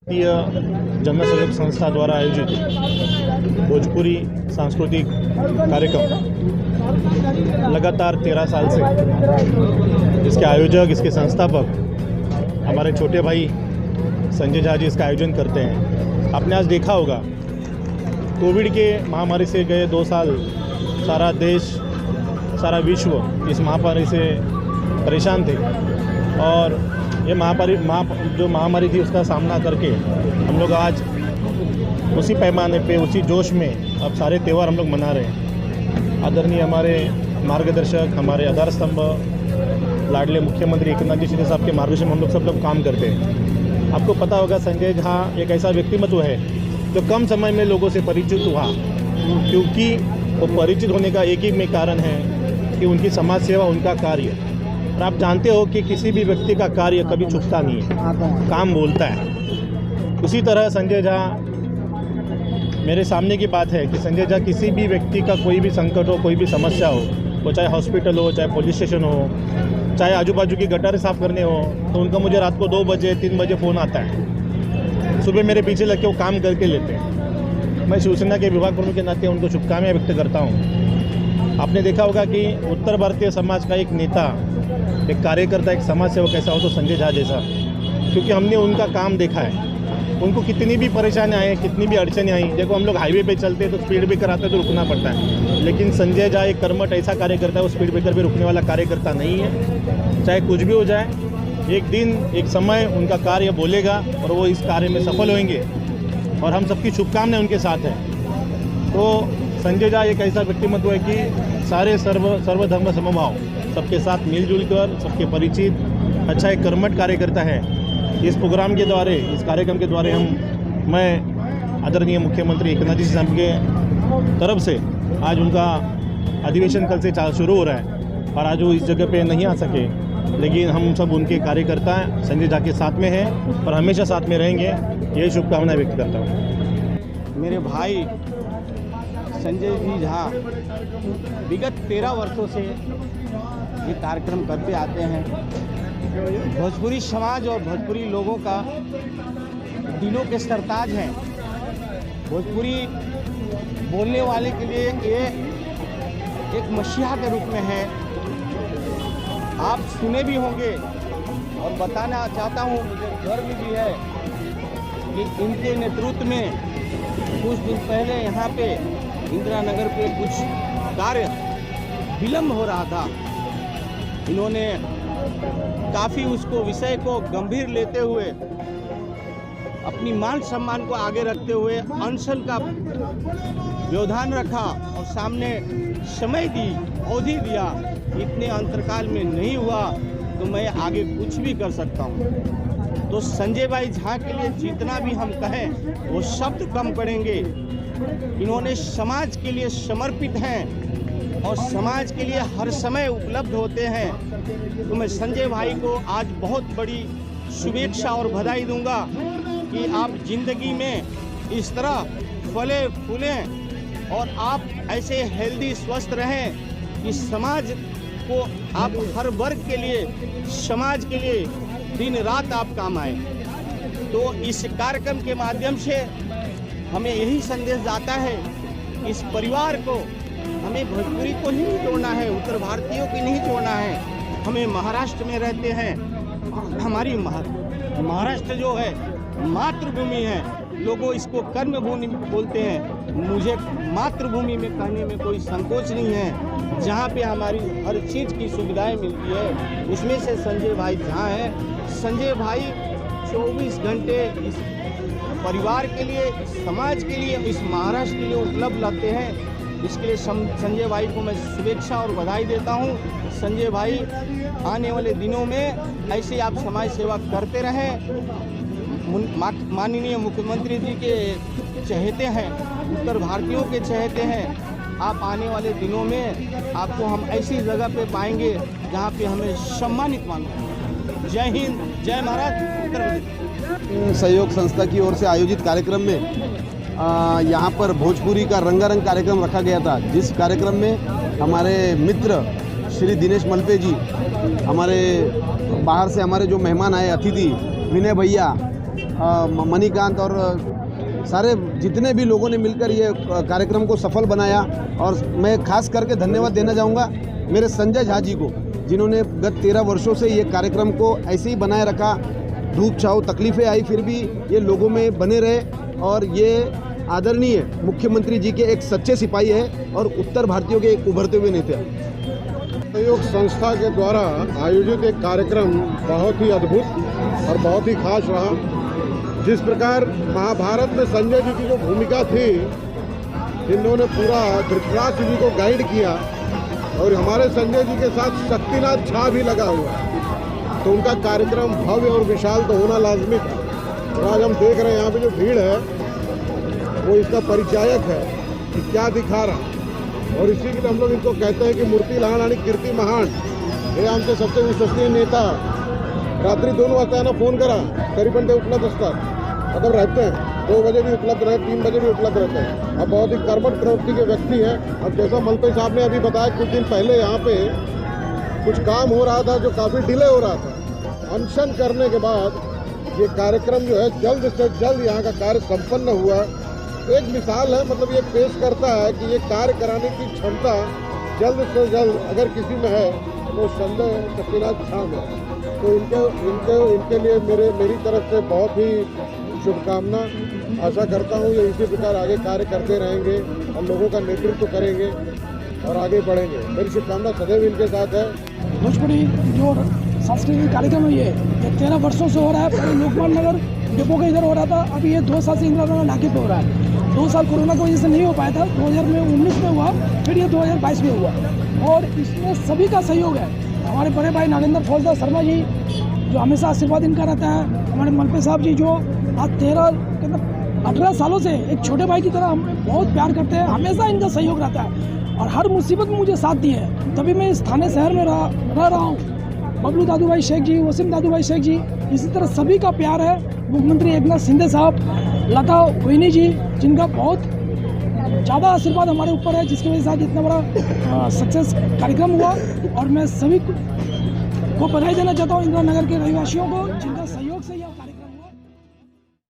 भारतीय जन सहयोग संस्था द्वारा आयोजित भोजपुरी सांस्कृतिक कार्यक्रम लगातार 13 साल से इसके आयोजक, इसके संस्थापक हमारे छोटे भाई संजय झा जी इसका आयोजन करते हैं। आपने आज देखा होगा कोविड के महामारी से गए 2 साल सारा देश, सारा विश्व इस महामारी से परेशान थे और ये जो महामारी थी उसका सामना करके हम लोग आज उसी पैमाने पे, उसी जोश में अब सारे त्यौहार हम लोग मना रहे हैं। आदरणीय हमारे मार्गदर्शक, हमारे आधार स्तंभ लाडले मुख्यमंत्री एकनाथ जी शिंदे साहब के मार्गदर्शन में हम लोग सब लोग काम करते हैं। आपको पता होगा संजय झा एक ऐसा व्यक्तिमत्व है जो कम समय में लोगों से परिचित हुआ, क्योंकि वो परिचित होने का एक ही में कारण है कि उनकी समाज सेवा, उनका कार्य। और आप जानते हो कि किसी भी व्यक्ति का कार्य कभी छुपता नहीं है, काम बोलता है। उसी तरह संजय झा, मेरे सामने की बात है कि संजय झा किसी भी व्यक्ति का कोई भी संकट हो, कोई भी समस्या हो, वो चाहे हॉस्पिटल हो, चाहे पुलिस स्टेशन हो, चाहे आजू बाजू की गटर साफ़ करने हो, तो उनका मुझे रात को 2 बजे 3 बजे फ़ोन आता है। सुबह मेरे पीछे लग के वो काम करके लेते हैं। मैं शिवसेना के विभाग प्रमुख के नाते उनको शुभकामनाएं व्यक्त करता हूँ। आपने देखा होगा कि उत्तर भारतीय समाज का एक नेता, एक कार्यकर्ता, एक समाज सेवक ऐसा हो तो संजय झा जैसा, क्योंकि हमने उनका काम देखा है। उनको कितनी भी परेशानी आई, कितनी भी अड़चने आई, देखो हम लोग हाईवे पे चलते हैं तो स्पीड ब्रेकर आते हैं तो रुकना पड़ता है, लेकिन संजय झा एक कर्मठ ऐसा कार्यकर्ता है, वो स्पीड ब्रेकर पे रुकने वाला कार्यकर्ता नहीं है। चाहे कुछ भी हो जाए, एक दिन एक समय उनका कार्य बोलेगा और वो इस कार्य में सफल होंगे और हम सबकी शुभकामनाएं उनके साथ हैं। तो संजय झा एक ऐसा व्यक्तिमत्व है कि सारे सर्वधर्म समभाव, सबके साथ मिलजुल कर, सबके परिचित, अच्छा एक कर्मठ कार्यकर्ता है। इस प्रोग्राम के द्वारा, इस कार्यक्रम के द्वारा मैं आदरणीय मुख्यमंत्री एकनाथ जी साहब के तरफ से आज उनका अधिवेशन कल से शुरू हो रहा है और आज वो इस जगह पे नहीं आ सके, लेकिन हम सब उनके कार्यकर्ता संजय झा के साथ में हैं और हमेशा साथ में रहेंगे, यही शुभकामनाएं व्यक्त करता हूँ। मेरे भाई संजय जी झा विगत 13 वर्षों से ये कार्यक्रम करते आते हैं। भोजपुरी समाज और भोजपुरी लोगों का दिलों के सरताज हैं। भोजपुरी बोलने वाले के लिए ये एक मसीहा के रूप में है। आप सुने भी होंगे और बताना चाहता हूँ, मुझे गर्व भी है कि इनके नेतृत्व में कुछ दिन पहले यहाँ पे इंदिरा नगर पे कुछ कार्य विलम्ब हो रहा था। इन्होंने काफ़ी उसको विषय को गंभीर लेते हुए, अपनी मान सम्मान को आगे रखते हुए अनशन का व्यवधान रखा और सामने समय दी, अवधि दिया। इतने अंतरकाल में नहीं हुआ तो मैं आगे कुछ भी कर सकता हूँ। तो संजय भाई झा के लिए जितना भी हम कहें वो शब्द कम पड़ेंगे। इन्होंने समाज के लिए समर्पित हैं और समाज के लिए हर समय उपलब्ध होते हैं। तो मैं संजय भाई को आज बहुत बड़ी शुभेच्छा और बधाई दूंगा कि आप जिंदगी में इस तरह फले फूलें और आप ऐसे हेल्दी, स्वस्थ रहें कि समाज को आप हर वर्ग के लिए, समाज के लिए दिन रात आप काम आए। तो इस कार्यक्रम के माध्यम से हमें यही संदेश जाता है, इस परिवार को, हमें भोजपुरी को ही नहीं छोड़ना है, उत्तर भारतीयों की नहीं छोड़ना है। हमें महाराष्ट्र में रहते हैं, हमारी महाराष्ट्र जो है मातृभूमि है। लोगों इसको कर्मभूमि बोलते हैं, मुझे मातृभूमि में कहने में कोई संकोच नहीं है। जहाँ पे हमारी हर चीज़ की सुविधाएं मिलती है, उसमें से संजय भाई जहाँ हैं। संजय भाई 24 घंटे इस परिवार के लिए, समाज के लिए, इस महाराष्ट्र के लिए उपलब्ध रहते हैं। इसके लिए संजय भाई को मैं शुभेच्छा और बधाई देता हूं। संजय भाई आने वाले दिनों में ऐसे आप समाज सेवा करते रहें। माननीय मुख्यमंत्री जी के चहेते हैं, उत्तर भारतीयों के चहेते हैं। आप आने वाले दिनों में आपको हम ऐसी जगह पे पाएंगे जहां पे हमें सम्मानित मानते हैं। जय हिंद, जय महाराष्ट्र, उत्तर प्रदेश। सहयोग संस्था की ओर से आयोजित कार्यक्रम में यहाँ पर भोजपुरी का रंगारंग कार्यक्रम रखा गया था, जिस कार्यक्रम में हमारे मित्र श्री दिनेश मलपे जी, हमारे बाहर से हमारे जो मेहमान आए, अतिथि विनय भैया, मणिकांत और सारे जितने भी लोगों ने मिलकर ये कार्यक्रम को सफल बनाया। और मैं खास करके धन्यवाद देना चाहूँगा मेरे संजय झा जी को, जिन्होंने गत 13 वर्षों से ये कार्यक्रम को ऐसे ही बनाए रखा। धूप छाँव तकलीफ़ें आई फिर भी ये लोगों में बने रहे, और ये आदरणीय मुख्यमंत्री जी के एक सच्चे सिपाही है और उत्तर भारतीयों के एक उभरते हुए नेता। सहयोग संस्था के द्वारा आयोजित एक कार्यक्रम बहुत ही अद्भुत और बहुत ही खास रहा। जिस प्रकार महाभारत में संजय जी की जो भूमिका थी, जिन्होंने पूरा धृतराष्ट्र जी को गाइड किया, और हमारे संजय जी के साथ शक्तिनाथ झा भी लगा हुआ है, तो उनका कार्यक्रम भव्य और विशाल तो होना लाजमी था। और आज हम देख रहे हैं यहाँ पे जो भीड़ है वो इसका परिचायक है कि क्या दिखा रहा। और इसी के लिए हम लोग इनको कहते हैं कि मूर्ती लहान आणि कीर्ती महान। हे आमचे सबसे विश्वसनीय नेता। रात्री 2 वाजता फोन करा तरी पण ते उपलब्ध असतात, मतलब रहते हैं। 2 बजे भी उपलब्ध रहे, 3 बजे भी उपलब्ध रहते हैं। अब बहुत ही कर्मठ प्रवृत्ति के व्यक्ति हैं। अब जैसा मलपे साहब ने अभी बताया, कुछ दिन पहले यहाँ पे कुछ काम हो रहा था जो काफ़ी डिले हो रहा था। अनशन करने के बाद ये कार्यक्रम जो है जल्द से जल्द यहाँ का कार्य संपन्न हुआ। एक मिसाल है, मतलब ये पेश करता है कि ये कार्य कराने की क्षमता जल्द से जल्द अगर किसी में है तो संजय शक्तिनाथ झा में। तो इनके लिए मेरी तरफ से बहुत ही शुभकामना। आशा करता हूँ ये इसी प्रकार आगे कार्य करते रहेंगे और लोगों का नेतृत्व करेंगे और आगे बढ़ेंगे। मेरी शुभकामना सदैव इनके साथ है। भोजपुरी जो सांस्कृतिक कार्यक्रम है ये 13 वर्षों से हो रहा है। पहले लोकमान नगर डिपो के इधर हो रहा था, अभी ये 2 साल से इंदिरा नगर नाके पे हो रहा है। 2 साल कोरोना की वजह से नहीं हो पाया था, 2019 में हुआ, फिर ये 2022 में हुआ। और इसमें सभी का सहयोग है। हमारे बड़े भाई नागेंद्र फौजदार शर्मा जी जो हमेशा आशीर्वाद इनका रहता है, हमारे मलपे साहब जी जो आज 18 सालों से एक छोटे भाई की तरह हमें बहुत प्यार करते हैं, हमेशा इनका सहयोग रहता है और हर मुसीबत में मुझे साथ दिए हैं। तभी मैं इस थाने शहर में रह रहा हूँ। बबलू दादू भाई शेख जी, वसीम दादू भाई शेख जी, इसी तरह सभी का प्यार है। मुख्यमंत्री एकनाथ शिंदे साहब, लता हुइनी जी, जिनका बहुत ज़्यादा आशीर्वाद हमारे ऊपर है, जिसकी वजह से आज इतना बड़ा सक्सेस कार्यक्रम हुआ। और मैं सभी को बधाई देना चाहता हूँ, इंदिरा नगर के रहवासियों को, जिनका